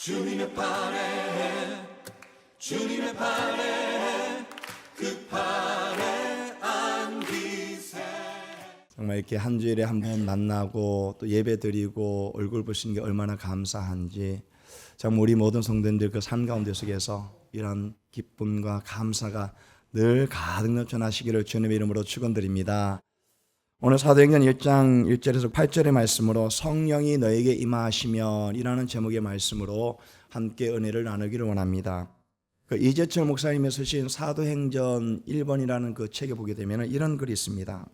주님의 팔에 주님의 팔에 그 팔에 안기세. 정말 이렇게 한 주일에 한 번 만나고 또 예배 드리고 얼굴 보시는 게 얼마나 감사한지, 정말 우리 모든 성도님들 그 삶 가운데 속에서 이런 기쁨과 감사가 늘 가득 넘쳐나시기를 주님의 이름으로 축원드립니다. 오늘 사도행전 1장 1절에서 8절의 말씀으로 성령이 너에게 임하시면 이라는 제목의 말씀으로 함께 은혜를 나누기를 원합니다. 그 이재철 목사님이 쓰신 사도행전 1번이라는 그 책에 보게 되면 이런 글이 있습니다.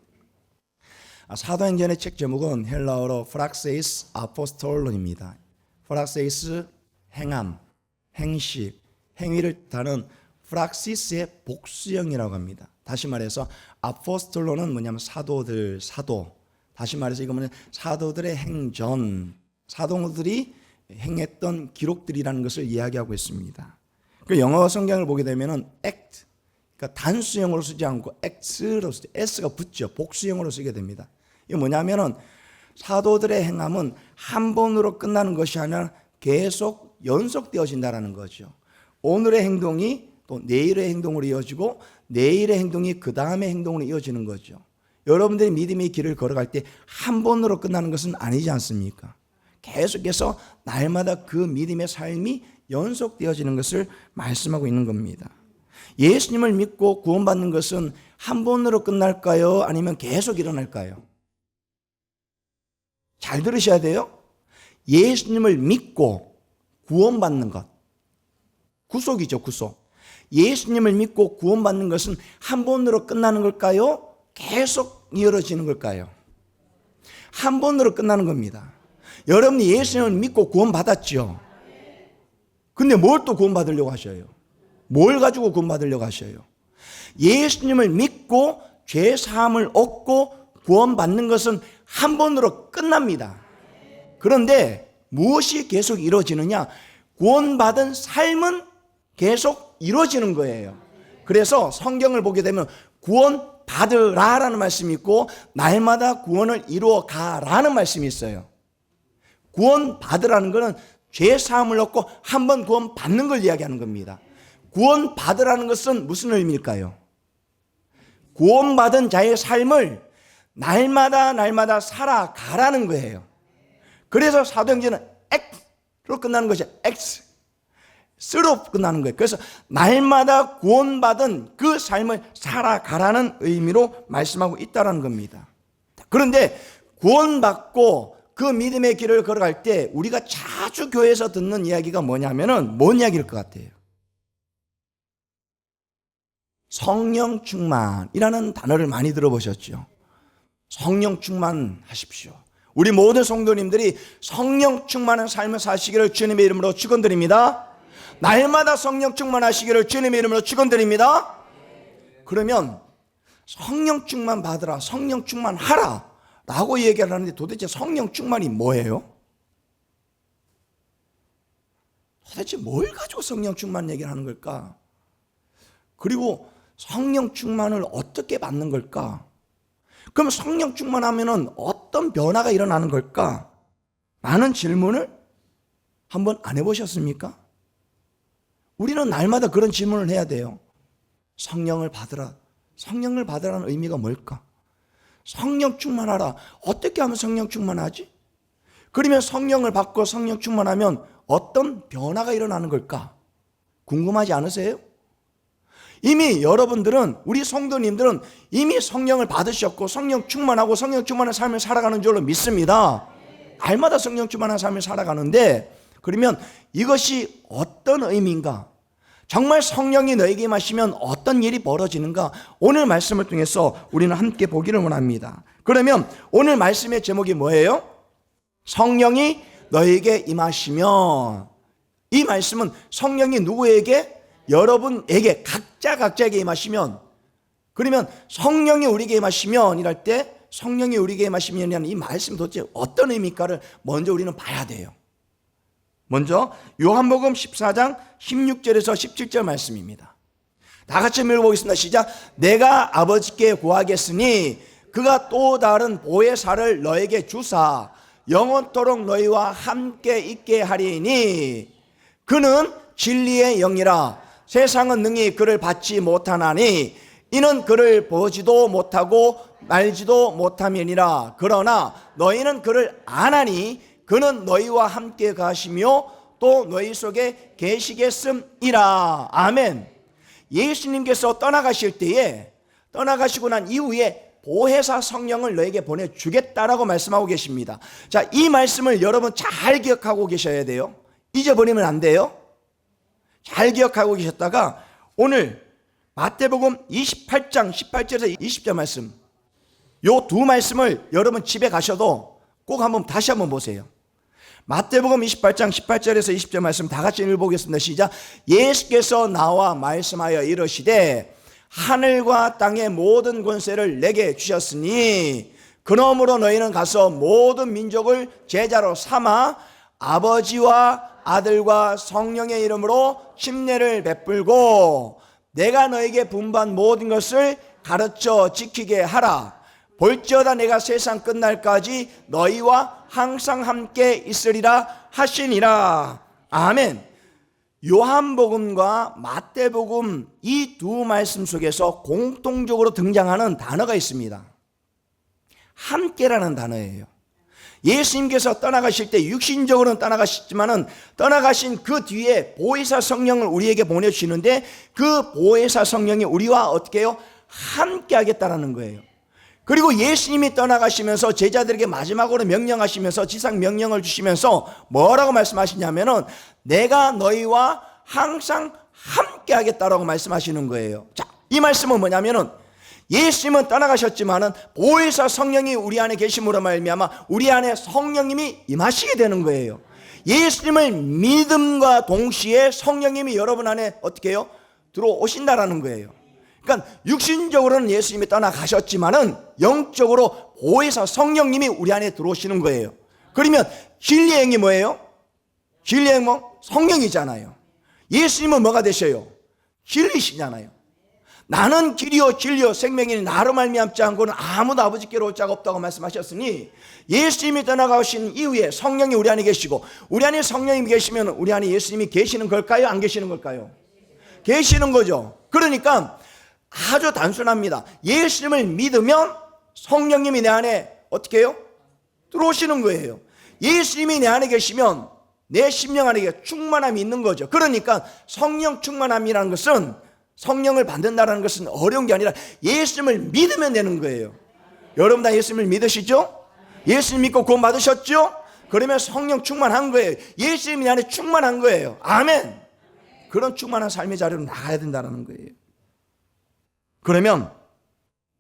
사도행전의 책 제목은 헬라어로 프락세이스 아포스톨론입니다. 프락세이스 행함, 행식, 행위를 다는 프락시스의 복수형이라고 합니다. 다시 말해서 아포스톨론은 뭐냐면 사도들, 사도. 다시 말해서 이거 뭐냐면 사도들의 행전, 사도들이 행했던 기록들이라는 것을 이야기하고 있습니다. 그 영어 성경을 보게 되면은 act, 그러니까 단수형으로 쓰지 않고 act로 쓰죠. s가 붙죠. 복수형으로 쓰게 됩니다. 이게 뭐냐면은 사도들의 행함은 한 번으로 끝나는 것이 아니라 계속 연속되어진다는 거죠. 오늘의 행동이 또 내일의 행동으로 이어지고 내일의 행동이 그 다음의 행동으로 이어지는 거죠. 여러분들이 믿음의 길을 걸어갈 때 한 번으로 끝나는 것은 아니지 않습니까? 계속해서 날마다 그 믿음의 삶이 연속되어지는 것을 말씀하고 있는 겁니다. 예수님을 믿고 구원받는 것은 한 번으로 끝날까요? 아니면 계속 일어날까요? 잘 들으셔야 돼요. 예수님을 믿고 구원받는 것, 구속이죠, 구속. 예수님을 믿고 구원받는 것은 한 번으로 끝나는 걸까요? 계속 이어지는 걸까요? 한 번으로 끝나는 겁니다. 여러분이 예수님을 믿고 구원받았죠? 근데 뭘 또 구원받으려고 하셔요? 뭘 가지고 구원받으려고 하셔요? 예수님을 믿고 죄사함을 얻고 구원받는 것은 한 번으로 끝납니다. 그런데 무엇이 계속 이루어지느냐? 구원받은 삶은 계속 이루어지는 거예요. 그래서 성경을 보게 되면 구원받으라라는 말씀이 있고 날마다 구원을 이루어 가라는 말씀이 있어요. 구원받으라는 것은 죄사함을 얻고 한 번 구원받는 걸 이야기하는 겁니다. 구원받으라는 것은 무슨 의미일까요? 구원받은 자의 삶을 날마다 살아가라는 거예요. 그래서 사도행전은 X로 끝나는 것이 X로 끝나는 거예요. 그래서 날마다 구원받은 그 삶을 살아가라는 의미로 말씀하고 있다는 겁니다. 그런데 구원받고 그 믿음의 길을 걸어갈 때 우리가 자주 교회에서 듣는 이야기가 뭐냐면은 뭔 이야기일 것 같아요? 성령 충만이라는 단어를 많이 들어보셨죠? 성령 충만하십시오. 우리 모든 성도님들이 성령 충만한 삶을 사시기를 주님의 이름으로 축원드립니다. 날마다 성령 충만하시기를 주님의 이름으로 축원드립니다. 그러면 성령 충만 받으라, 성령 충만하라 라고 얘기를 하는데 도대체 성령 충만이 뭐예요? 도대체 뭘 가지고 성령 충만 얘기를 하는 걸까? 그리고 성령 충만을 어떻게 받는 걸까? 그럼 성령 충만하면은 어떤 변화가 일어나는 걸까? 라는 질문을 한번 안 해보셨습니까? 우리는 날마다 그런 질문을 해야 돼요. 성령을 받으라. 성령을 받으라는 의미가 뭘까? 성령 충만하라. 어떻게 하면 성령 충만하지? 그러면 성령을 받고 성령 충만하면 어떤 변화가 일어나는 걸까? 궁금하지 않으세요? 이미 여러분들은, 우리 성도님들은 이미 성령을 받으셨고 성령 충만하고 성령 충만한 삶을 살아가는 줄로 믿습니다. 날마다 성령 충만한 삶을 살아가는데, 그러면 이것이 어떤 의미인가? 정말 성령이 너에게 임하시면 어떤 일이 벌어지는가? 오늘 말씀을 통해서 우리는 함께 보기를 원합니다. 그러면 오늘 말씀의 제목이 뭐예요? 성령이 너에게 임하시면. 이 말씀은 성령이 누구에게? 여러분에게, 각자에게 임하시면. 그러면 성령이 우리에게 임하시면 이랄 때 성령이 우리에게 임하시면이라는 이 말씀 도대체 어떤 의미일까를 먼저 우리는 봐야 돼요. 먼저 요한복음 14장 16절에서 17절 말씀입니다. 다 같이 읽어보겠습니다. 시작. 내가 아버지께 구하겠으니 그가 또 다른 보혜사를 너에게 주사 영원토록 너희와 함께 있게 하리니 그는 진리의 영이라 세상은 능히 그를 받지 못하나니 이는 그를 보지도 못하고 말지도 못함이니라. 그러나 너희는 그를 아나니 그는 너희와 함께 가시며 또 너희 속에 계시겠음이라. 아멘. 예수님께서 떠나가실 때에, 떠나가시고 난 이후에 보혜사 성령을 너에게 보내주겠다라고 말씀하고 계십니다. 자, 이 말씀을 여러분 잘 기억하고 계셔야 돼요. 잊어버리면 안 돼요. 잘 기억하고 계셨다가 오늘 마태복음 28장 18절에서 20절 말씀, 요 두 말씀을 여러분 집에 가셔도 꼭 다시 한번 보세요. 마태복음 28장 18절에서 20절 말씀 다 같이 읽어보겠습니다. 시작. 예수께서 나와 말씀하여 이르시되 하늘과 땅의 모든 권세를 내게 주셨으니 그러므로 너희는 가서 모든 민족을 제자로 삼아 아버지와 아들과 성령의 이름으로 침례를 베풀고 내가 너에게 분부한 모든 것을 가르쳐 지키게 하라. 볼지어다 내가 세상 끝날까지 너희와 항상 함께 있으리라 하시니라. 아멘. 요한복음과 마태복음 이 두 말씀 속에서 공통적으로 등장하는 단어가 있습니다. 함께라는 단어예요. 예수님께서 떠나가실 때 육신적으로는 떠나가셨지만은 떠나가신 그 뒤에 보혜사 성령을 우리에게 보내주시는데 그 보혜사 성령이 우리와 어떻게 해요? 함께 하겠다라는 거예요. 그리고 예수님이 떠나가시면서 제자들에게 마지막으로 명령하시면서 지상 명령을 주시면서 뭐라고 말씀하시냐면은 내가 너희와 항상 함께 하겠다라고 말씀하시는 거예요. 자, 이 말씀은 뭐냐면은 예수님은 떠나가셨지만은 보혜사 성령이 우리 안에 계심으로 말미암아 우리 안에 성령님이 임하시게 되는 거예요. 예수님을 믿음과 동시에 성령님이 여러분 안에 어떻게 해요? 들어오신다라는 거예요. 그러니까 육신적으로는 예수님이 떠나가셨지만은 영적으로 보혜사 성령님이 우리 안에 들어오시는 거예요. 그러면 진리의 영이 뭐예요? 진리의 영 성령이잖아요. 예수님은 뭐가 되셔요? 진리시잖아요. 나는 길이요 진리요 생명이니 나로 말미암지 않고는 아무도 아버지께로 올 자가 없다고 말씀하셨으니 예수님이 떠나가신 이후에 성령이 우리 안에 계시고 우리 안에 성령님이 계시면 우리 안에 예수님이 계시는 걸까요? 안 계시는 걸까요? 계시는 거죠. 그러니까 아주 단순합니다. 예수님을 믿으면 성령님이 내 안에 어떻게 해요? 들어오시는 거예요. 예수님이 내 안에 계시면 내 심령 안에 충만함이 있는 거죠. 그러니까 성령 충만함이라는 것은 성령을 받는다는 것은 어려운 게 아니라 예수님을 믿으면 되는 거예요. 여러분 다 예수님을 믿으시죠? 예수님 믿고 구원 받으셨죠? 그러면 성령 충만한 거예요. 예수님이 내 안에 충만한 거예요. 아멘. 그런 충만한 삶의 자리로 나가야 된다는 거예요. 그러면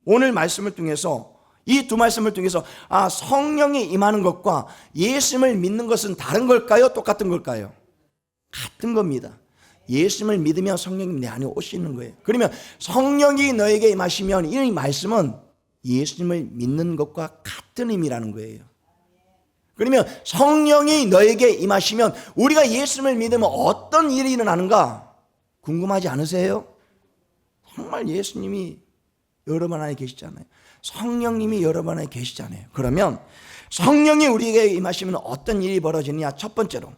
오늘 말씀을 통해서 이 두 말씀을 통해서 성령이 임하는 것과 예수님을 믿는 것은 다른 걸까요? 똑같은 걸까요? 같은 겁니다. 예수님을 믿으면 성령님 내 안에 오시는 거예요. 그러면 성령이 너에게 임하시면 이 말씀은 예수님을 믿는 것과 같은 의미라는 거예요. 그러면 성령이 너에게 임하시면 우리가 예수님을 믿으면 어떤 일이 일어나는가 궁금하지 않으세요? 정말 예수님이 여러분 안에 계시잖아요. 성령님이 여러분 안에 계시잖아요. 그러면 성령이 우리에게 임하시면 어떤 일이 벌어지느냐? 첫 번째로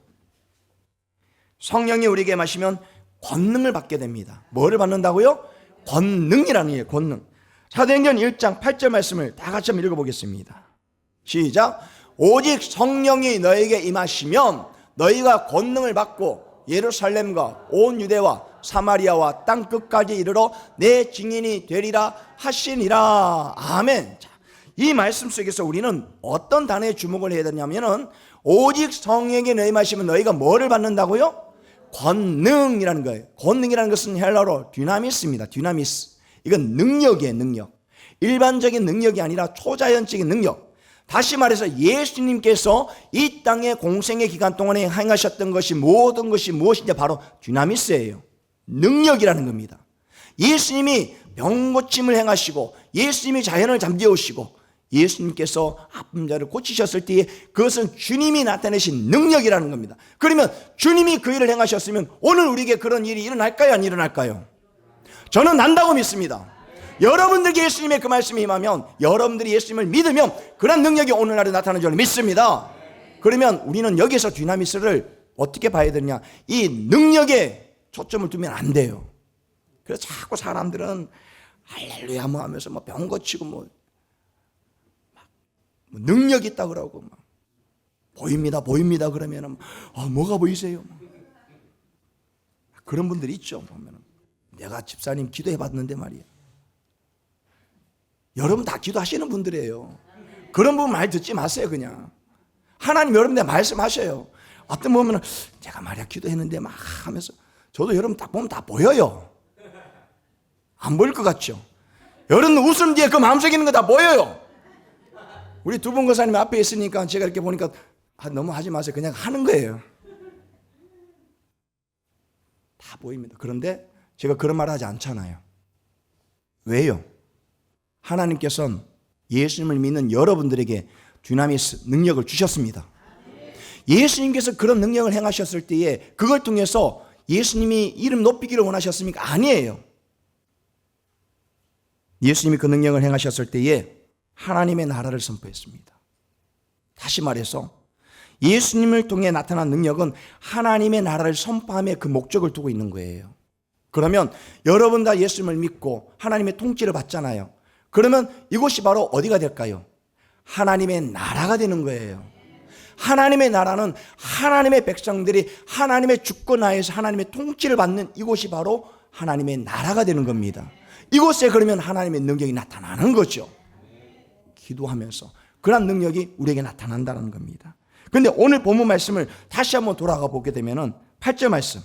성령이 우리에게 임하시면 권능을 받게 됩니다. 뭐를 받는다고요? 권능이라는 거예요. 권능. 사도행전 1장 8절 말씀을 다 같이 한번 읽어보겠습니다. 시작. 오직 성령이 너에게 임하시면 너희가 권능을 받고 예루살렘과 온 유대와 사마리아와 땅 끝까지 이르러 내 증인이 되리라 하시니라. 아멘. 자, 이 말씀 속에서 우리는 어떤 단어에 주목을 해야 되냐면은 오직 성령이 너희 임하시면 너희가 뭐를 받는다고요? 권능이라는 거예요. 권능이라는 것은 헬라어로 dynamis입니다. dynamis. 이건 능력이에요. 능력. 일반적인 능력이 아니라 초자연적인 능력. 다시 말해서 예수님께서 이 땅의 공생의 기간 동안에 행하셨던 것이 모든 것이 무엇인지 바로 dynamis예요. 능력이라는 겁니다. 예수님이 병고침을 행하시고 예수님이 자연을 잠재우시고 예수님께서 아픈 자를 고치셨을 때에 그것은 주님이 나타내신 능력이라는 겁니다. 그러면 주님이 그 일을 행하셨으면 오늘 우리에게 그런 일이 일어날까요? 안 일어날까요? 저는 난다고 믿습니다. 여러분들께 예수님의 그 말씀이 임하면 여러분들이 예수님을 믿으면 그런 능력이 오늘날에 나타나는 줄 믿습니다. 그러면 우리는 여기서 dynamis를 어떻게 봐야 되느냐? 이 능력에 초점을 두면 안 돼요. 그래서 자꾸 사람들은 할렐루야 뭐 하면서 뭐 병 고치고 뭐 능력 있다 그러고 막 보입니다 그러면은 뭐가 보이세요? 그런 분들이 있죠. 보면은 내가 집사님 기도해 봤는데 말이야. 여러분 다 기도하시는 분들이에요. 그런 분 말 듣지 마세요. 그냥 하나님 여러분들 말씀하셔요. 어떤 보면은 제가 말이야 기도했는데 막 하면서 저도 여러분 딱 보면 다 보여요. 안 보일 것 같죠? 여러분 웃음 뒤에 그 마음속에 있는 거 다 보여요. 우리 두 분 권사님 앞에 있으니까 제가 이렇게 보니까 너무 하지 마세요. 그냥 하는 거예요. 다 보입니다. 그런데 제가 그런 말 하지 않잖아요. 왜요? 하나님께서는 예수님을 믿는 여러분들에게 두나미스 능력을 주셨습니다. 예수님께서 그런 능력을 행하셨을 때에 그걸 통해서 예수님이 이름 높이기를 원하셨습니까? 아니에요. 예수님이 그 능력을 행하셨을 때에 하나님의 나라를 선포했습니다. 다시 말해서 예수님을 통해 나타난 능력은 하나님의 나라를 선포함에 그 목적을 두고 있는 거예요. 그러면 여러분 다 예수님을 믿고 하나님의 통치를 받잖아요. 그러면 이곳이 바로 어디가 될까요? 하나님의 나라가 되는 거예요. 하나님의 나라는 하나님의 백성들이 하나님의 주권 하에서 하나님의 통치를 받는 이곳이 바로 하나님의 나라가 되는 겁니다. 이곳에 그러면 하나님의 능력이 나타나는 거죠. 기도하면서 그런 능력이 우리에게 나타난다는 겁니다. 그런데 오늘 본문 말씀을 다시 한번 돌아가 보게 되면은 8절 말씀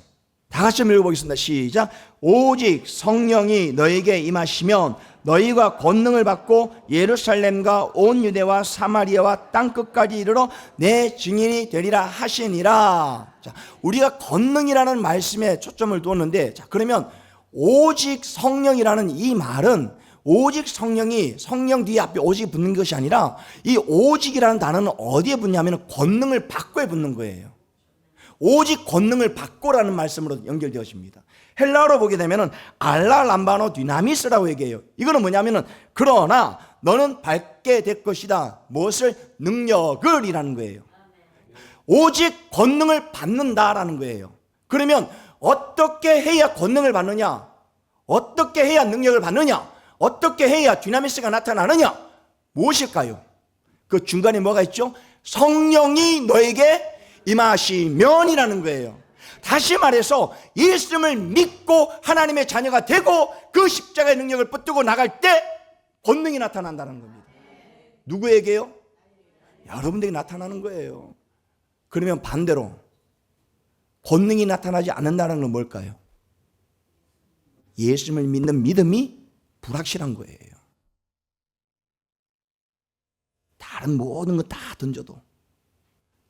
다 같이 한번 읽어보겠습니다. 시작. 오직 성령이 너에게 임하시면 너희가 권능을 받고 예루살렘과 온 유대와 사마리아와 땅끝까지 이르러 내 증인이 되리라 하시니라. 자, 우리가 권능이라는 말씀에 초점을 두었는데, 자, 그러면 오직 성령이라는 이 말은 오직 성령이 성령 뒤에 앞에 오직 붙는 것이 아니라 이 오직이라는 단어는 어디에 붙냐면 권능을 받고에 붙는 거예요. 오직 권능을 받고라는 말씀으로 연결되어집니다. 헬라어로 보게 되면은 알라 람바노 디나미스라고 얘기해요. 이거는 뭐냐면은 그러나 너는 받게 될 것이다. 무엇을? 능력을 이라는 거예요. 오직 권능을 받는다라는 거예요. 그러면 어떻게 해야 권능을 받느냐? 어떻게 해야 능력을 받느냐? 어떻게 해야 디나미스가 나타나느냐? 무엇일까요? 그 중간에 뭐가 있죠? 성령이 너에게 임하시면이라는 거예요. 다시 말해서 예수님을 믿고 하나님의 자녀가 되고 그 십자가의 능력을 붙들고 나갈 때 권능이 나타난다는 겁니다. 누구에게요? 여러분들에게 나타나는 거예요. 그러면 반대로 권능이 나타나지 않는다는 건 뭘까요? 예수님을 믿는 믿음이 불확실한 거예요. 다른 모든 거 다 던져도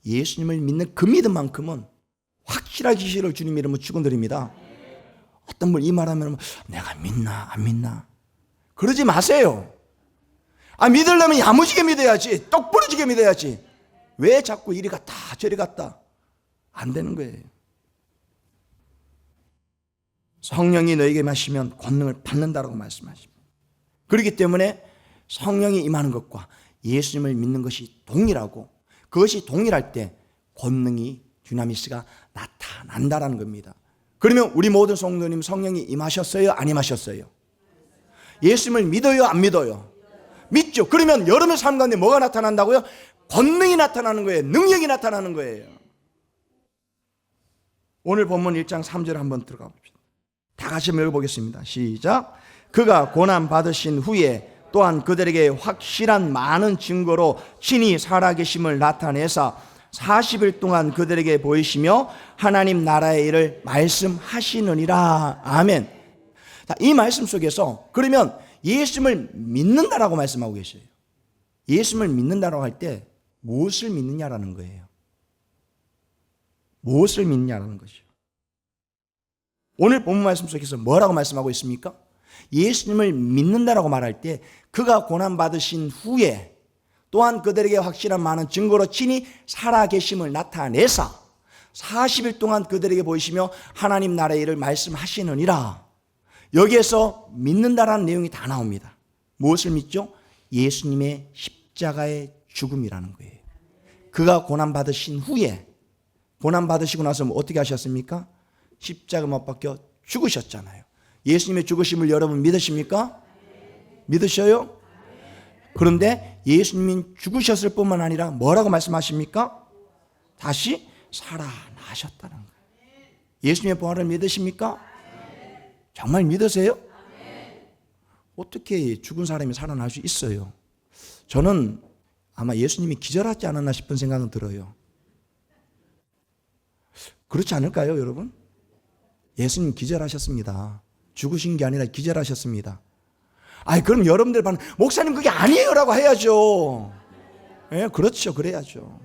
예수님을 믿는 그 믿음만큼은 확실하게 기시를 주님 이름으로 축원드립니다. 어떤 분 이 말하면 내가 믿나 안 믿나 그러지 마세요. 믿으려면 야무지게 믿어야지, 똑부러지게 믿어야지. 왜 자꾸 이리 갔다 저리 갔다 안 되는 거예요. 성령이 너에게 마시면 권능을 받는다라고 말씀하십니다. 그렇기 때문에 성령이 임하는 것과 예수님을 믿는 것이 동일하고 그것이 동일할 때 권능이 두나미스가 나타난다라는 겁니다. 그러면 우리 모든 성도님 성령이 임하셨어요? 안 임하셨어요? 예수님을 믿어요? 안 믿어요? 믿죠. 그러면 여러분의 삶 가운데 뭐가 나타난다고요? 권능이 나타나는 거예요. 능력이 나타나는 거예요. 오늘 본문 1장 3절 한번 들어가 봅시다. 다 같이 읽어보겠습니다. 시작. 그가 고난 받으신 후에 또한 그들에게 확실한 많은 증거로 친히 살아계심을 나타내사 40일 동안 그들에게 보이시며 하나님 나라의 일을 말씀하시느니라. 아멘. 이 말씀 속에서 그러면 예수님을 믿는다라고 말씀하고 계셔요. 예수님을 믿는다라고 할 때 무엇을 믿느냐라는 거예요. 무엇을 믿느냐라는 것이요. 오늘 본문 말씀 속에서 뭐라고 말씀하고 있습니까? 예수님을 믿는다라고 말할 때 그가 고난받으신 후에 또한 그들에게 확실한 많은 증거로 친히 살아계심을 나타내사 40일 동안 그들에게 보이시며 하나님 나라의 일을 말씀하시느니라. 여기에서 믿는다라는 내용이 다 나옵니다. 무엇을 믿죠? 예수님의 십자가의 죽음이라는 거예요. 그가 고난받으신 후에 고난 받으시고 나서 어떻게 하셨습니까? 십자가 못 박혀 죽으셨잖아요. 예수님의 죽으심을 여러분 믿으십니까? 믿으셔요? 그런데 예수님이 죽으셨을 뿐만 아니라 뭐라고 말씀하십니까? 다시 살아나셨다는 거예요. 예수님의 부활을 믿으십니까? 정말 믿으세요? 어떻게 죽은 사람이 살아날 수 있어요? 저는 아마 예수님이 기절하지 않았나 싶은 생각은 들어요. 그렇지 않을까요, 여러분? 예수님 기절하셨습니다. 죽으신 게 아니라 기절하셨습니다. 아니, 그럼 여러분들 반응, 목사님 그게 아니에요라고 해야죠. 예, 그렇죠. 그래야죠.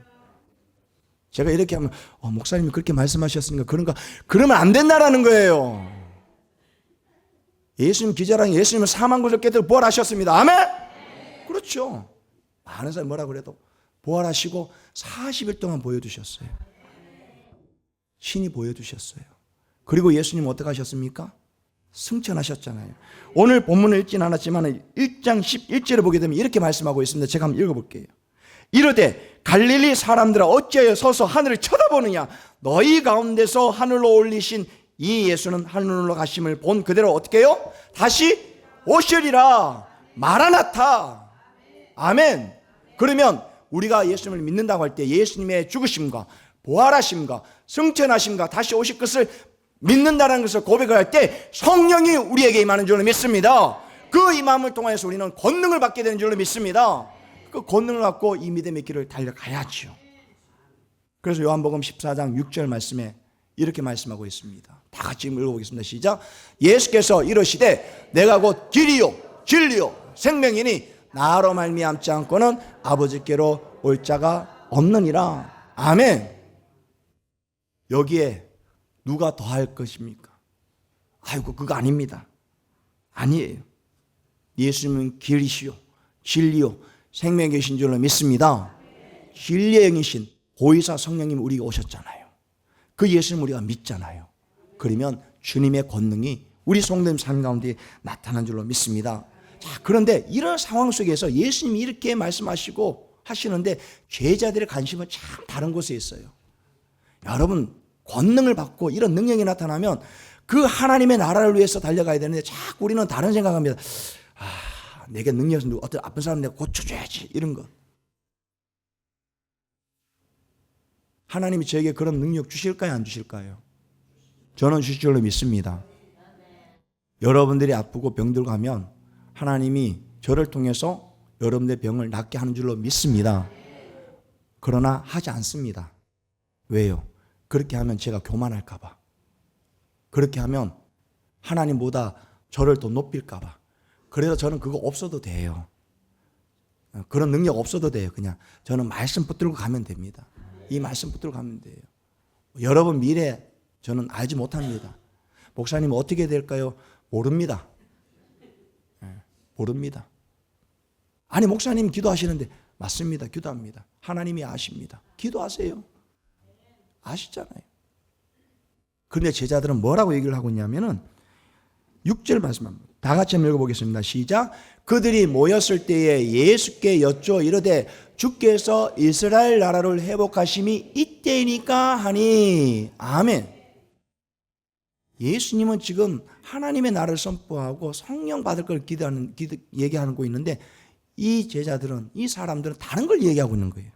제가 이렇게 하면, 목사님이 그렇게 말씀하셨으니까 그런가, 그러면 안 된다라는 거예요. 예수님 기절한 예수님은 사망 구절 깨뜨려 부활하셨습니다. 아멘? 그렇죠. 많은 사람이 뭐라 그래도 부활하시고 40일 동안 보여주셨어요. 신이 보여주셨어요. 그리고 예수님 어떻게 하셨습니까? 승천하셨잖아요. 오늘 본문을 읽진 않았지만 1장 11절을 보게 되면 이렇게 말씀하고 있습니다. 제가 한번 읽어볼게요. 이르되 갈릴리 사람들아 어찌하여 서서 하늘을 쳐다보느냐. 너희 가운데서 하늘로 올리신 이 예수는 하늘로 가심을 본 그대로 어떻게 해요? 다시 오시리라. 마라나타. 아멘. 그러면 우리가 예수님을 믿는다고 할 때 예수님의 죽으심과 부활하심과 승천하심과 다시 오실 것을 믿는다는 것을 고백을 할 때 성령이 우리에게 임하는 줄로 믿습니다. 그 임함을 통해서 우리는 권능을 받게 되는 줄로 믿습니다. 그 권능을 갖고 이 믿음의 길을 달려가야죠. 그래서 요한복음 14장 6절 말씀에 이렇게 말씀하고 있습니다. 다 같이 읽어보겠습니다. 시작. 예수께서 이르시되 내가 곧 길이요 진리요 생명이니 나로 말미암지 않고는 아버지께로 올 자가 없느니라. 아멘. 여기에 누가 더할 것입니까? 아이고, 그거 아닙니다. 아니에요. 예수님은 길이시요 진리요 생명이 계신 줄로 믿습니다. 진리의 영이신 보혜사 성령님 우리가 오셨잖아요. 그 예수님 우리가 믿잖아요. 그러면 주님의 권능이 우리 성도님 삶 가운데 나타난 줄로 믿습니다. 자, 그런데 이런 상황 속에서 예수님이 이렇게 말씀하시고 하시는데 제자들의 관심은 참 다른 곳에 있어요. 여러분, 권능을 받고 이런 능력이 나타나면 그 하나님의 나라를 위해서 달려가야 되는데 자꾸 우리는 다른 생각합니다. 내게 능력이 있으면 어떤 아픈 사람 내가 고쳐줘야지, 이런 것. 하나님이 저에게 그런 능력 주실까요, 안 주실까요? 저는 주실 줄로 믿습니다. 여러분들이 아프고 병들고 하면 하나님이 저를 통해서 여러분들의 병을 낫게 하는 줄로 믿습니다. 그러나 하지 않습니다. 왜요? 그렇게 하면 제가 교만할까 봐. 그렇게 하면 하나님보다 저를 더 높일까 봐. 그래서 저는 그거 없어도 돼요. 그런 능력 없어도 돼요. 그냥 저는 말씀 붙들고 가면 됩니다. 이 말씀 붙들고 가면 돼요. 여러분 미래 저는 알지 못합니다. 목사님 어떻게 될까요? 모릅니다. 모릅니다. 아니, 목사님 기도하시는데 맞습니다. 기도합니다. 하나님이 아십니다. 기도하세요. 아시잖아요. 그런데 제자들은 뭐라고 얘기를 하고 있냐면은 6절 말씀합니다. 다 같이 한번 읽어보겠습니다. 시작. 그들이 모였을 때에 예수께 여쭈어 이르되 주께서 이스라엘 나라를 회복하심이 이때니까 하니. 아멘. 예수님은 지금 하나님의 나라를 선포하고 성령 받을 걸 얘기하고 있는데 이 제자들은, 이 사람들은 다른 걸 얘기하고 있는 거예요.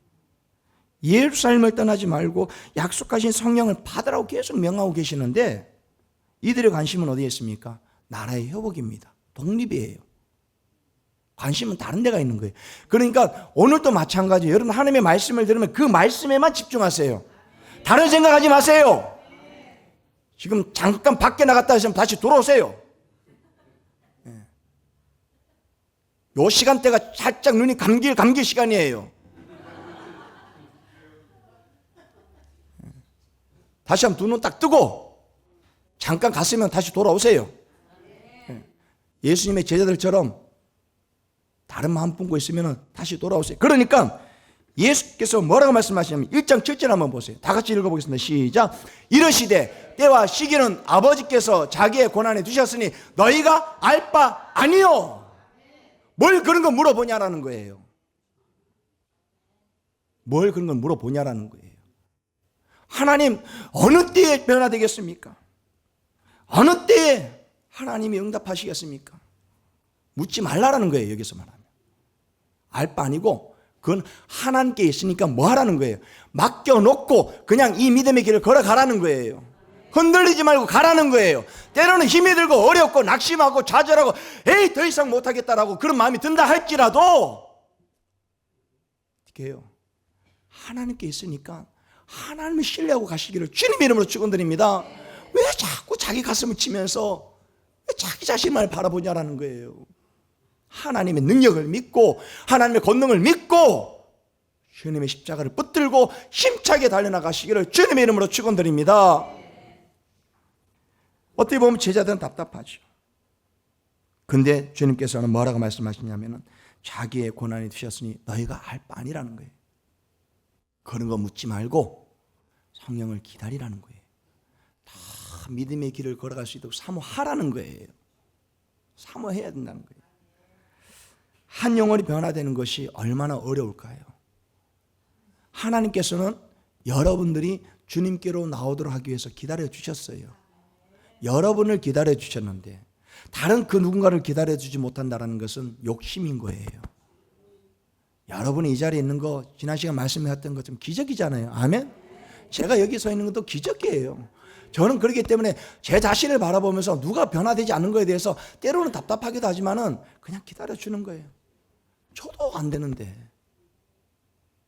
예루살렘을 떠나지 말고 약속하신 성령을 받으라고 계속 명하고 계시는데 이들의 관심은 어디에 있습니까? 나라의 회복입니다. 독립이에요. 관심은 다른 데가 있는 거예요. 그러니까 오늘도 마찬가지예요. 여러분 하나님의 말씀을 들으면 그 말씀에만 집중하세요. 다른 생각하지 마세요. 지금 잠깐 밖에 나갔다 하시면 다시 돌아오세요. 요 시간대가 살짝 눈이 감길 시간이에요. 다시 한번 두 눈 딱 뜨고 잠깐 갔으면 다시 돌아오세요. 예수님의 제자들처럼 다른 마음 품고 있으면 다시 돌아오세요. 그러니까 예수께서 뭐라고 말씀하시냐면 1장 7절 한번 보세요. 다 같이 읽어보겠습니다. 시작. 이르시되 때와 시기는 아버지께서 자기의 권한에 두셨으니 너희가 알 바 아니요. 뭘 그런 거 물어보냐라는 거예요. 뭘 그런 걸 물어보냐라는 거예요. 하나님 어느 때에 변화되겠습니까? 어느 때에 하나님이 응답하시겠습니까? 묻지 말라라는 거예요. 여기서 말하면 알 바 아니고 그건 하나님께 있으니까 뭐 하라는 거예요? 맡겨놓고 그냥 이 믿음의 길을 걸어가라는 거예요. 흔들리지 말고 가라는 거예요. 때로는 힘이 들고 어렵고 낙심하고 좌절하고 에이 더 이상 못하겠다라고 그런 마음이 든다 할지라도 어떻게 해요? 하나님께 있으니까 하나님을 신뢰하고 가시기를 주님의 이름으로 축원드립니다. 왜 자꾸 자기 가슴을 치면서 왜 자기 자신만 바라보냐라는 거예요. 하나님의 능력을 믿고 하나님의 권능을 믿고 주님의 십자가를 붙들고 힘차게 달려나가시기를 주님의 이름으로 축원드립니다. 어떻게 보면 제자들은 답답하죠. 근데 주님께서는 뭐라고 말씀하시냐면 자기의 고난이 두셨으니 너희가 알 바 아니라는 거예요. 그런 거 묻지 말고 성령을 기다리라는 거예요. 다 믿음의 길을 걸어갈 수 있도록 사모하라는 거예요. 사모해야 된다는 거예요. 한 영혼이 변화되는 것이 얼마나 어려울까요? 하나님께서는 여러분들이 주님께로 나오도록 하기 위해서 기다려 주셨어요. 여러분을 기다려 주셨는데 다른 그 누군가를 기다려 주지 못한다는 것은 욕심인 거예요. 여러분이 이 자리에 있는 거 지난 시간 말씀하셨던 것처럼 기적이잖아요. 아멘? 제가 여기 서 있는 것도 기적이에요. 저는 그렇기 때문에 제 자신을 바라보면서 누가 변화되지 않는 것에 대해서 때로는 답답하기도 하지만은 그냥 기다려 주는 거예요. 저도 안 되는데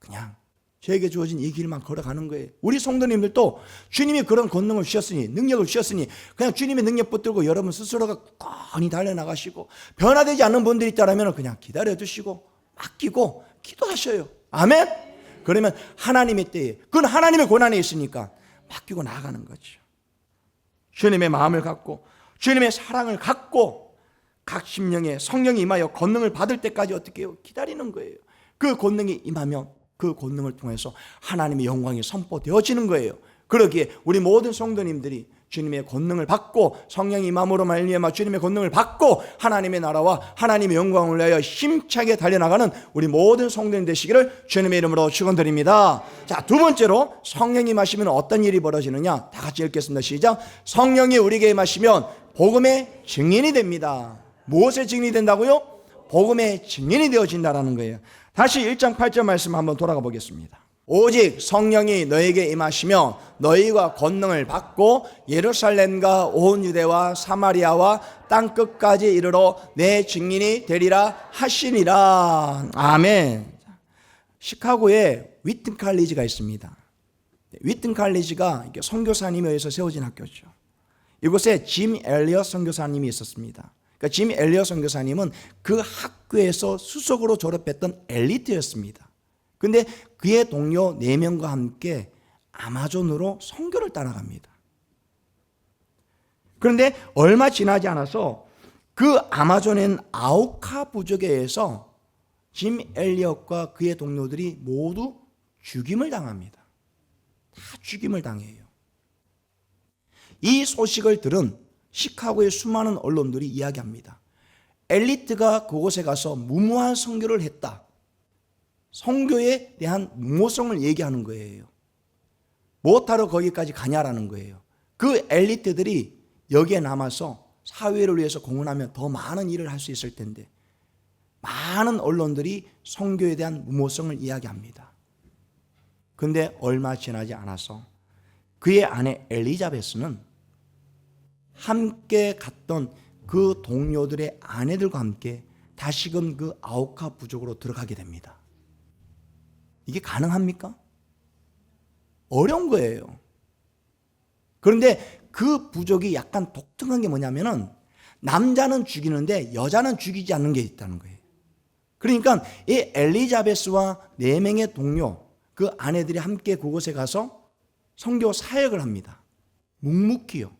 그냥 저에게 주어진 이 길만 걸어가는 거예요. 우리 성도님들도 주님이 그런 권능을 주셨으니 능력을 주셨으니 그냥 주님의 능력 붙들고 여러분 스스로가 굳건히 달려나가시고 변화되지 않는 분들이 있다면 그냥 기다려 주시고 맡기고 기도하셔요. 아멘? 그러면 하나님의 때에 그건 하나님의 고난에 있으니까 맡기고 나아가는 거죠. 주님의 마음을 갖고 주님의 사랑을 갖고 각 심령에 성령이 임하여 권능을 받을 때까지 어떻게 해요? 기다리는 거예요. 그 권능이 임하면 그 권능을 통해서 하나님의 영광이 선포되어지는 거예요. 그러기에 우리 모든 성도님들이 주님의 권능을 받고 성령이 임함으로 말미암아 주님의 권능을 받고 하나님의 나라와 하나님의 영광을 위하여 힘차게 달려나가는 우리 모든 성도님 되시기를 주님의 이름으로 축원드립니다. 자, 두 번째로 성령이 임하시면 어떤 일이 벌어지느냐? 다 같이 읽겠습니다. 시작. 성령이 우리에게 임하시면 복음의 증인이 됩니다. 무엇의 증인이 된다고요? 복음의 증인이 되어진다라는 거예요. 다시 1장 8절 말씀 한번 돌아가 보겠습니다. 오직 성령이 너에게 임하시며 너희가 권능을 받고 예루살렘과 온 유대와 사마리아와 땅끝까지 이르러 내 증인이 되리라 하시니라. 아멘. 시카고에 위튼 칼리지가 있습니다. 위튼 칼리지가 선교사님에 의해서 세워진 학교죠. 이곳에 짐 엘리엇 선교사님이 있었습니다. 그러니까 짐 엘리엇 선교사님은 그 학교에서 수석으로 졸업했던 엘리트였습니다. 근데 그의 동료 4명과 함께 아마존으로 선교를 떠나갑니다. 그런데 얼마 지나지 않아서 그 아마존엔 아우카 부족에 의해서 짐 엘리엇과 그의 동료들이 모두 죽임을 당합니다. 다 죽임을 당해요. 이 소식을 들은 시카고의 수많은 언론들이 이야기합니다. 엘리트가 그곳에 가서 무모한 선교를 했다. 선교에 대한 무모성을 얘기하는 거예요. 무엇하러 거기까지 가냐라는 거예요. 그 엘리트들이 여기에 남아서 사회를 위해서 공헌하면 더 많은 일을 할 수 있을 텐데 많은 언론들이 선교에 대한 무모성을 이야기합니다. 그런데 얼마 지나지 않아서 그의 아내 엘리자베스는 함께 갔던 그 동료들의 아내들과 함께 다시금 그 아우카 부족으로 들어가게 됩니다. 이게 가능합니까? 어려운 거예요. 그런데 그 부족이 약간 독특한 게 뭐냐면은 남자는 죽이는데 여자는 죽이지 않는 게 있다는 거예요. 그러니까 이 엘리자베스와 4명의 동료, 그 아내들이 함께 그곳에 가서 선교 사역을 합니다. 묵묵히요.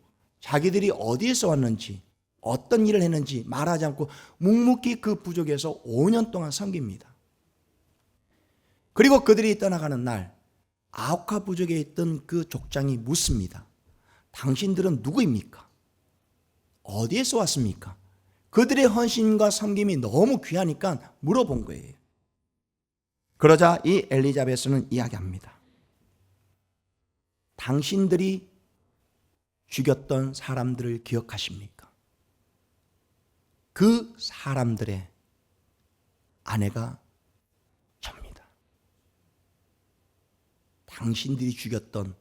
자기들이 어디에서 왔는지 어떤 일을 했는지 말하지 않고 묵묵히 그 부족에서 5년 동안 섬깁니다. 그리고 그들이 떠나가는 날 아우카 부족에 있던 그 족장이 묻습니다. 당신들은 누구입니까? 어디에서 왔습니까? 그들의 헌신과 섬김이 너무 귀하니까 물어본 거예요. 그러자 이 엘리자베스는 이야기합니다. 당신들이 죽였던 사람들을 기억하십니까? 그 사람들의 아내가 접니다. 당신들이 죽였던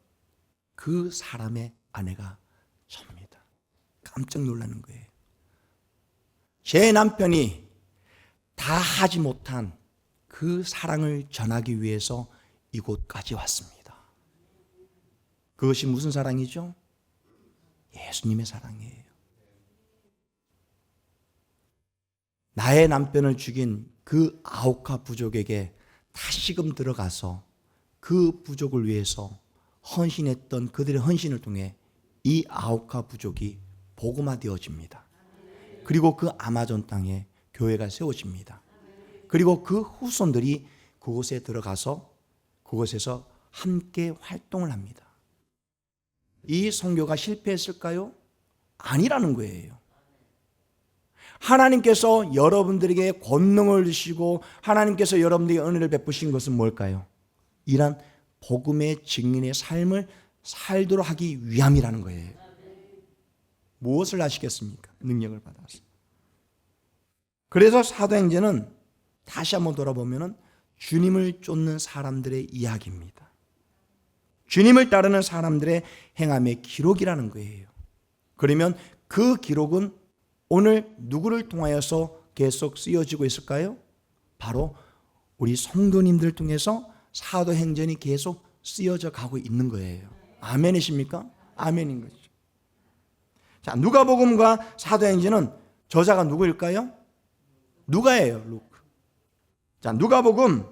그 사람의 아내가 접니다. 깜짝 놀라는 거예요. 제 남편이 다 하지 못한 그 사랑을 전하기 위해서 이곳까지 왔습니다. 그것이 무슨 사랑이죠? 예수님의 사랑이에요. 나의 남편을 죽인 그 아우카 부족에게 다시금 들어가서 그 부족을 위해서 헌신했던 그들의 헌신을 통해 이 아우카 부족이 복음화되어집니다. 그리고 그 아마존 땅에 교회가 세워집니다. 그리고 그 후손들이 그곳에 들어가서 그곳에서 함께 활동을 합니다. 이 선교가 실패했을까요? 아니라는 거예요. 하나님께서 여러분들에게 권능을 주시고 하나님께서 여러분들에게 은혜를 베푸신 것은 뭘까요? 이런 복음의 증인의 삶을 살도록 하기 위함이라는 거예요. 무엇을 하시겠습니까? 능력을 받아서. 그래서 사도행전은 다시 한번 돌아보면 주님을 쫓는 사람들의 이야기입니다. 주님을 따르는 사람들의 행함의 기록이라는 거예요. 그러면 그 기록은 오늘 누구를 통하여서 계속 쓰여지고 있을까요? 바로 우리 성도님들을 통해서 사도행전이 계속 쓰여져 가고 있는 거예요. 아멘이십니까? 아멘인 거죠. 자, 누가복음과 사도행전은 저자가 누구일까요? 누가예요. 루크. 자, 누가복음을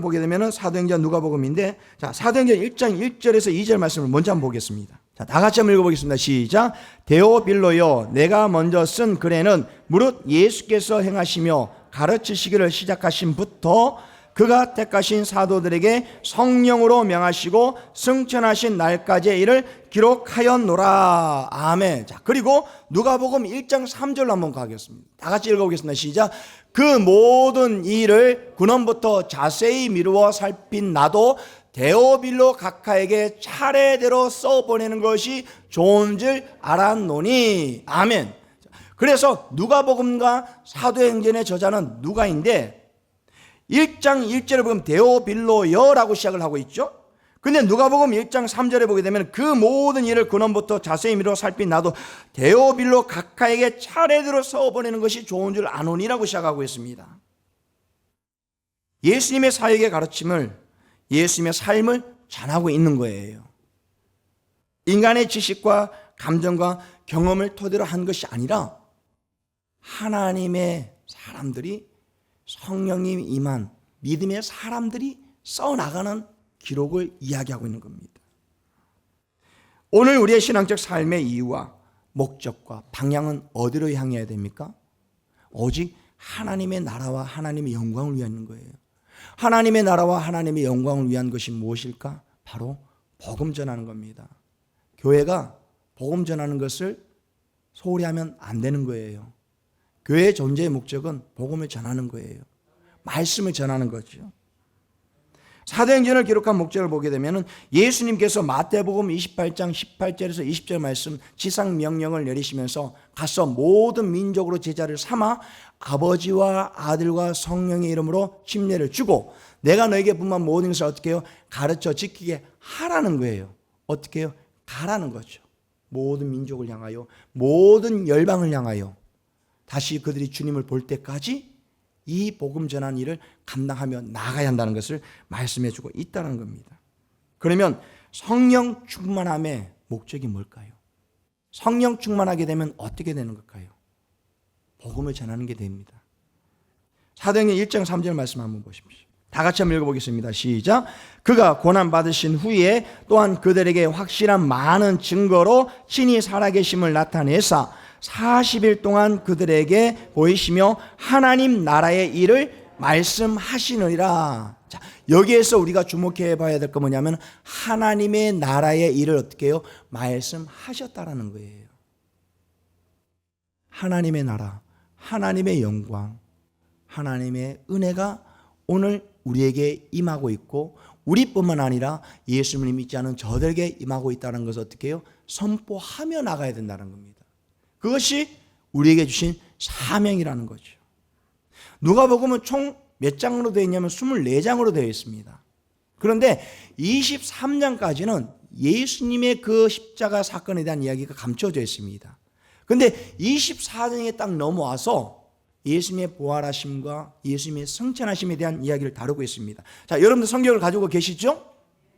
보게 되면 사도행전 누가복음인데, 자, 사도행전 1장 1절에서 2절 말씀을 먼저 한번 보겠습니다. 자, 다 같이 한번 읽어보겠습니다. 시작. 데오빌로요, 내가 먼저 쓴 글에는 무릇 예수께서 행하시며 가르치시기를 시작하신부터 그가 택하신 사도들에게 성령으로 명하시고 승천하신 날까지의 일을 기록하였노라. 아멘. 자, 그리고 누가복음 1장 3절로 한번 가겠습니다. 다 같이 읽어보겠습니다. 시작. 그 모든 일을 근원부터 자세히 미루어 살핀 나도 데오빌로 각하에게 차례대로 써보내는 것이 좋은 줄 알았노니. 아멘. 그래서 누가복음과 사도행전의 저자는 누가인데 1장 1절에 보면 데오빌로여라고 시작을 하고 있죠. 근데 누가복음 1장 3절에 보게 되면 그 모든 일을 근원부터 자세히 미루어 살핀 나도 데오빌로 각하에게 차례대로 써보내는 것이 좋은 줄 아노니라고 시작하고 있습니다. 예수님의 사역의 가르침을, 예수님의 삶을 전하고 있는 거예요. 인간의 지식과 감정과 경험을 토대로 한 것이 아니라 하나님의 사람들이, 성령님 임한 믿음의 사람들이 써나가는 기록을 이야기하고 있는 겁니다. 오늘 우리의 신앙적 삶의 이유와 목적과 방향은 어디로 향해야 됩니까? 오직 하나님의 나라와 하나님의 영광을 위한 거예요. 하나님의 나라와 하나님의 영광을 위한 것이 무엇일까? 바로 복음 전하는 겁니다. 교회가 복음 전하는 것을 소홀히 하면 안 되는 거예요. 교회의 존재의 목적은 복음을 전하는 거예요. 말씀을 전하는 거죠. 사도행전을 기록한 목적을 보게 되면 예수님께서 마태복음 28장 18절에서 20절 말씀 지상 명령을 내리시면서 가서 모든 민족으로 제자를 삼아 아버지와 아들과 성령의 이름으로 침례를 주고 내가 너에게 분만 모든 것을 어떻게 해요? 가르쳐 지키게 하라는 거예요. 어떻게 해요? 가라는 거죠. 모든 민족을 향하여, 모든 열방을 향하여 다시 그들이 주님을 볼 때까지 이 복음 전한 일을 감당하며 나가야 한다는 것을 말씀해 주고 있다는 겁니다. 그러면 성령 충만함의 목적이 뭘까요? 성령 충만하게 되면 어떻게 되는 걸까요? 복음을 전하는 게 됩니다. 사도행전 1장 3절 말씀 한번 보십시오. 다 같이 한번 읽어보겠습니다. 시작. 그가 고난받으신 후에 또한 그들에게 확실한 많은 증거로 친히 살아계심을 나타내사 40일 동안 그들에게 보이시며 하나님 나라의 일을 말씀하시느니라. 자, 여기에서 우리가 주목해 봐야 될 거 뭐냐면 하나님의 나라의 일을 어떻게 해요? 말씀하셨다라는 거예요. 하나님의 나라, 하나님의 영광, 하나님의 은혜가 오늘 우리에게 임하고 있고 우리뿐만 아니라 예수님을 믿지 않은 저들에게 임하고 있다는 것을 어떻게 해요? 선포하며 나가야 된다는 겁니다. 그것이 우리에게 주신 사명이라는 거죠. 누가복음은 총 몇 장으로 되어 있냐면 24장으로 되어 있습니다. 그런데 23장까지는 예수님의 그 십자가 사건에 대한 이야기가 감춰져 있습니다. 그런데 24장에 딱 넘어와서 예수님의 부활하심과 예수님의 승천하심에 대한 이야기를 다루고 있습니다. 자, 여러분들 성경을 가지고 계시죠?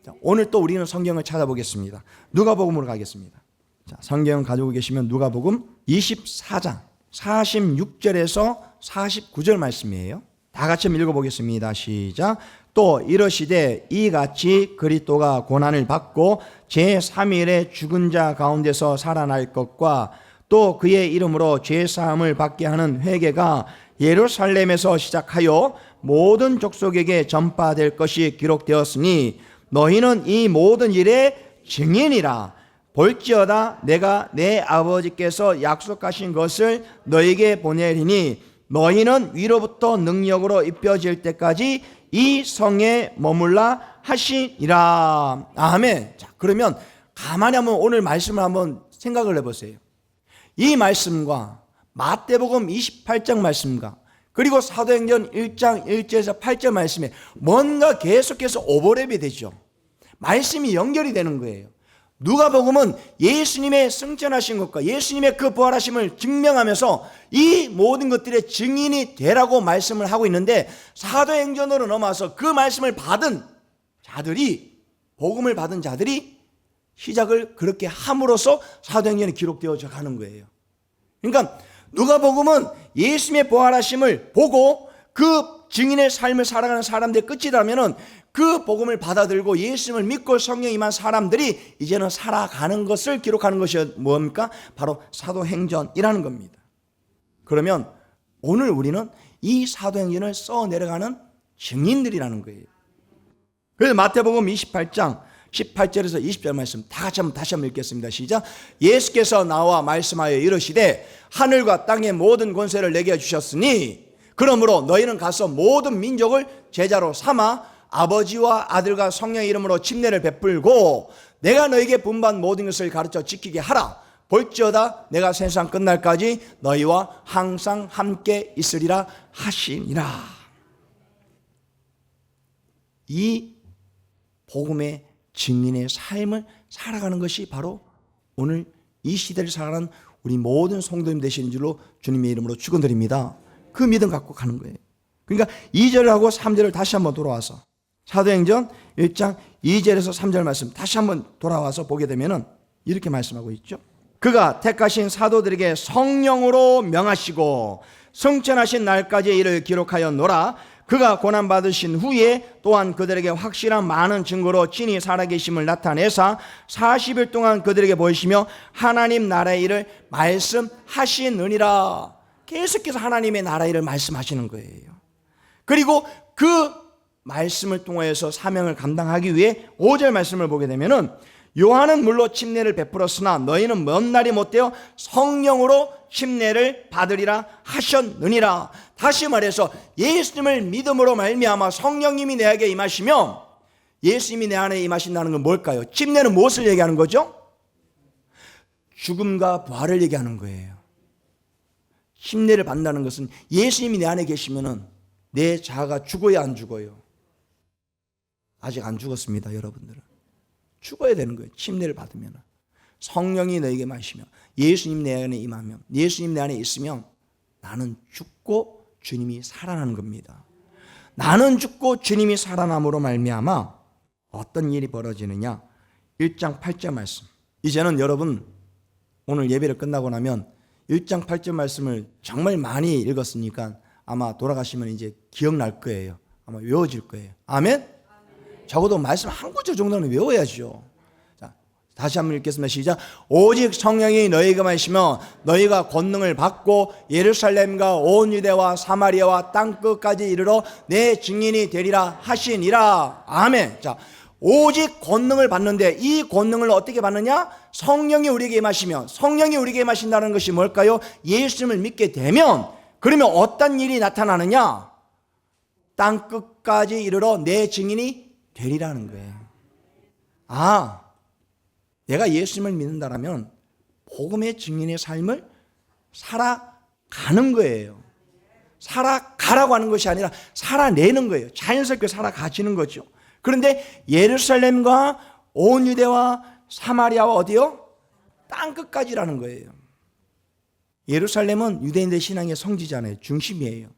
자, 오늘 또 우리는 성경을 찾아보겠습니다. 누가복음으로 가겠습니다. 자, 성경 가지고 계시면 누가복음 24장 46절에서 49절 말씀이에요. 다 같이 한번 읽어보겠습니다. 시작. 또 이러시되 이같이 그리스도가 고난을 받고 제3일에 죽은 자 가운데서 살아날 것과 또 그의 이름으로 죄사함을 받게 하는 회개가 예루살렘에서 시작하여 모든 족속에게 전파될 것이 기록되었으니 너희는 이 모든 일의 증인이라. 볼지어다 내가 내 아버지께서 약속하신 것을 너희에게 보내리니 너희는 위로부터 능력으로 입혀질 때까지 이 성에 머물라 하시니라. 아멘. 자, 그러면 가만히 한번 오늘 말씀을 한번 생각을 해보세요. 이 말씀과 마태복음 28장 말씀과 그리고 사도행전 1장 1절에서 8절 말씀에 뭔가 계속해서 오버랩이 되죠. 말씀이 연결이 되는 거예요. 누가복음은 예수님의 승천하신 것과 예수님의 그 부활하심을 증명하면서 이 모든 것들의 증인이 되라고 말씀을 하고 있는데, 사도행전으로 넘어와서 그 말씀을 받은 자들이, 복음을 받은 자들이 시작을 그렇게 함으로써 사도행전이 기록되어져 가는 거예요. 그러니까 누가복음은 예수님의 부활하심을 보고 그 증인의 삶을 살아가는 사람들의 끝이라면은 그 복음을 받아들고 예수님을 믿고 성령에 임한 사람들이 이제는 살아가는 것을 기록하는 것이 뭡니까? 바로 사도행전이라는 겁니다. 그러면 오늘 우리는 이 사도행전을 써내려가는 증인들이라는 거예요. 그래서 마태복음 28장 18절에서 20절 말씀 다시 한번 읽겠습니다. 시작. 예수께서 나와 말씀하여 이르시되 하늘과 땅의 모든 권세를 내게 주셨으니 그러므로 너희는 가서 모든 민족을 제자로 삼아 아버지와 아들과 성령의 이름으로 침례를 베풀고 내가 너희에게 분반 모든 것을 가르쳐 지키게 하라. 볼지어다 내가 세상 끝날까지 너희와 항상 함께 있으리라 하시니라. 이 복음의 증인의 삶을 살아가는 것이 바로 오늘 이 시대를 살아가는 우리 모든 성도님 되시는 줄로 주님의 이름으로 축원드립니다. 그 믿음 갖고 가는 거예요. 그러니까 2절하고 3절을 다시 한번 돌아와서 사도행전 1장 2절에서 3절 말씀 다시 한번 돌아와서 보게 되면은 이렇게 말씀하고 있죠. 그가 택하신 사도들에게 성령으로 명하시고 승천하신 날까지 이를 기록하였노라. 그가 고난받으신 후에 또한 그들에게 확실한 많은 증거로 친히 살아계심을 나타내사 40일 동안 그들에게 보이시며 하나님 나라의 일을 말씀하시느니라. 계속해서 하나님의 나라의 일을 말씀하시는 거예요. 그리고 그 말씀을 통해서 사명을 감당하기 위해 5절 말씀을 보게 되면은 요한은 물로 침례를 베풀었으나 너희는 먼 날이 못되어 성령으로 침례를 받으리라 하셨느니라. 다시 말해서 예수님을 믿음으로 말미암아 성령님이 내게 임하시면 예수님이 내 안에 임하신다는 건 뭘까요? 침례는 무엇을 얘기하는 거죠? 죽음과 부활을 얘기하는 거예요. 침례를 받는다는 것은 예수님이 내 안에 계시면은 내 자아가 죽어야 안 죽어요? 아직 안 죽었습니다, 여러분들은. 죽어야 되는 거예요. 침례를 받으면. 성령이 너에게 마시면, 예수님 내 안에 임하면, 예수님 내 안에 있으면 나는 죽고 주님이 살아나는 겁니다. 나는 죽고 주님이 살아남으로 말미암아 어떤 일이 벌어지느냐? 1장 8절 말씀. 이제는 여러분 오늘 예배를 끝나고 나면 1장 8절 말씀을 정말 많이 읽었으니까 아마 돌아가시면 이제 기억날 거예요. 아마 외워질 거예요. 아멘? 적어도 말씀 한 구절 정도는 외워야죠. 자, 다시 한번 읽겠습니다. 시작. 오직 성령이 너희가 마시면 너희가 권능을 받고 예루살렘과 온 유대와 사마리아와 땅끝까지 이르러 내 증인이 되리라 하시니라. 아멘. 자, 오직 권능을 받는데 이 권능을 어떻게 받느냐? 성령이 우리에게 임하시면, 성령이 우리에게 임하신다는 것이 뭘까요? 예수님을 믿게 되면 그러면 어떤 일이 나타나느냐? 땅끝까지 이르러 내 증인이 되리라는 거예요. 아, 내가 예수님을 믿는다라면 복음의 증인의 삶을 살아가는 거예요. 살아가라고 하는 것이 아니라 살아내는 거예요. 자연스럽게 살아가지는 거죠. 그런데 예루살렘과 온 유대와 사마리아와 어디요? 땅끝까지라는 거예요. 예루살렘은 유대인들 신앙의 성지잖아요. 중심이에요.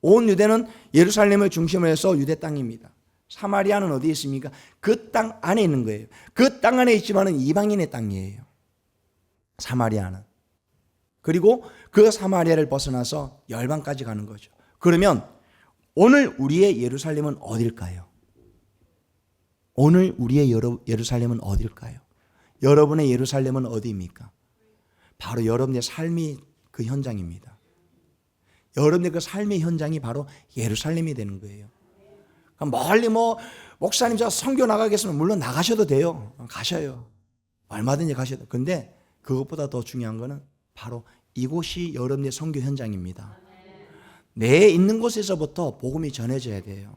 온 유대는 예루살렘을 중심으로 해서 유대 땅입니다. 사마리아는 어디에 있습니까? 그 땅 안에 있는 거예요. 그 땅 안에 있지만은 이방인의 땅이에요. 사마리아는. 그리고 그 사마리아를 벗어나서 열방까지 가는 거죠. 그러면 오늘 우리의 예루살렘은 어딜까요? 오늘 우리의 예루살렘은 어딜까요? 여러분의 예루살렘은 어디입니까? 바로 여러분의 삶이 그 현장입니다. 여러분의 그 삶의 현장이 바로 예루살렘이 되는 거예요. 멀리 목사님 저 선교 나가겠으면 물론 나가셔도 돼요. 가셔요. 얼마든지 가셔도. 근데 그것보다 더 중요한 거는 바로 이곳이 여러분의 선교 현장입니다. 내 있는 곳에서부터 복음이 전해져야 돼요.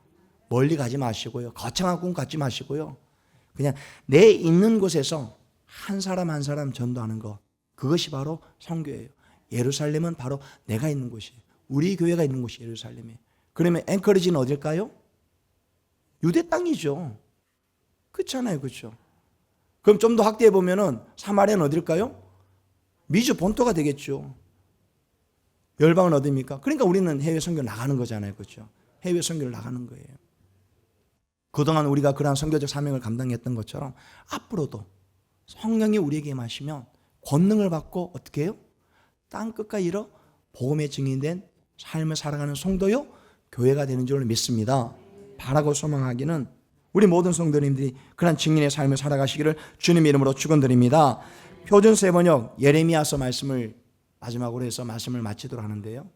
멀리 가지 마시고요. 거창한 꿈 갖지 마시고요. 그냥 내 있는 곳에서 한 사람 한 사람 전도하는 것. 그것이 바로 선교예요. 예루살렘은 바로 내가 있는 곳이에요. 우리 교회가 있는 곳이 예루살렘이에요. 그러면 앵커리지는 어딜까요? 유대 땅이죠. 그렇잖아요. 그렇죠? 그럼 좀 더 확대해 보면은 사마리아는 어딜까요? 미주 본토가 되겠죠. 열방은 어디입니까? 그러니까 우리는 해외 선교 나가는 거잖아요. 그렇죠? 해외 선교를 나가는 거예요. 그동안 우리가 그러한 선교적 사명을 감당했던 것처럼 앞으로도 성령이 우리에게 임하시면 권능을 받고 어떻게 해요? 땅끝까지 이뤄 복음의 증인된 삶을 살아가는 성도요 교회가 되는 줄 믿습니다. 바라고 소망하기는 우리 모든 성도님들이 그런 증인의 삶을 살아가시기를 주님의 이름으로 축원드립니다. 표준 세번역 예레미야서 말씀을 마지막으로 해서 말씀을 마치도록 하는데요.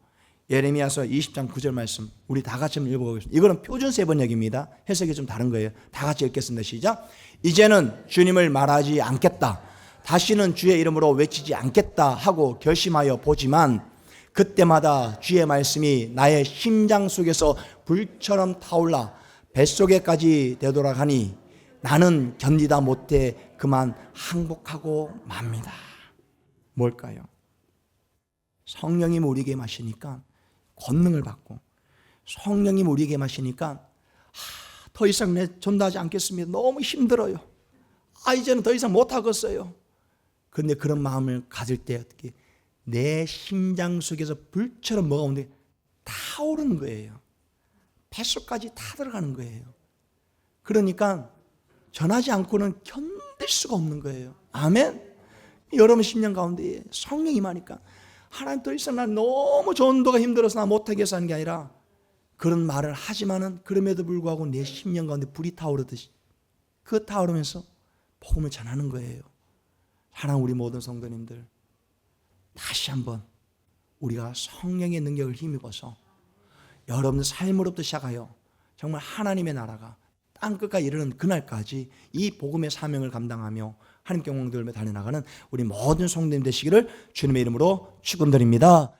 예레미야서 20장 9절 말씀 우리 다 같이 한번 읽어보겠습니다. 이거는 표준 세번역입니다. 해석이 좀 다른 거예요. 다 같이 읽겠습니다. 시작. 이제는 주님을 말하지 않겠다. 다시는 주의 이름으로 외치지 않겠다 하고 결심하여 보지만 그때마다 주의 말씀이 나의 심장 속에서 불처럼 타올라 뱃속에까지 되돌아가니 나는 견디다 못해 그만 항복하고 맙니다. 뭘까요? 성령님 우리에게 마시니까 권능을 받고 성령님 우리에게 마시니까 더 이상 내 전도하지 않겠습니다. 너무 힘들어요. 이제는 더 이상 못하겠어요. 그런데 그런 마음을 가질 때 어떻게 내 심장 속에서 불처럼 뭐가 오는데 타오르는 거예요. 뱃속까지 타 들어가는 거예요. 그러니까 전하지 않고는 견딜 수가 없는 거예요. 아멘. 여러분 심령 가운데 성령이 임하니까 하나님 더 이상 난 너무 전도가 힘들어서 나 못하겠어 하는 게 아니라 그런 말을 하지만은 그럼에도 불구하고 내 심령 가운데 불이 타오르듯이 그 타오르면서 복음을 전하는 거예요. 사랑하는 우리 모든 성도님들 다시 한번 우리가 성령의 능력을 힘입어서 여러분의 삶으로부터 시작하여 정말 하나님의 나라가 땅끝까지 이르는 그날까지 이 복음의 사명을 감당하며 하나님께 영광 돌며 달려나가는 우리 모든 성도님 되시기를 주님의 이름으로 축원드립니다.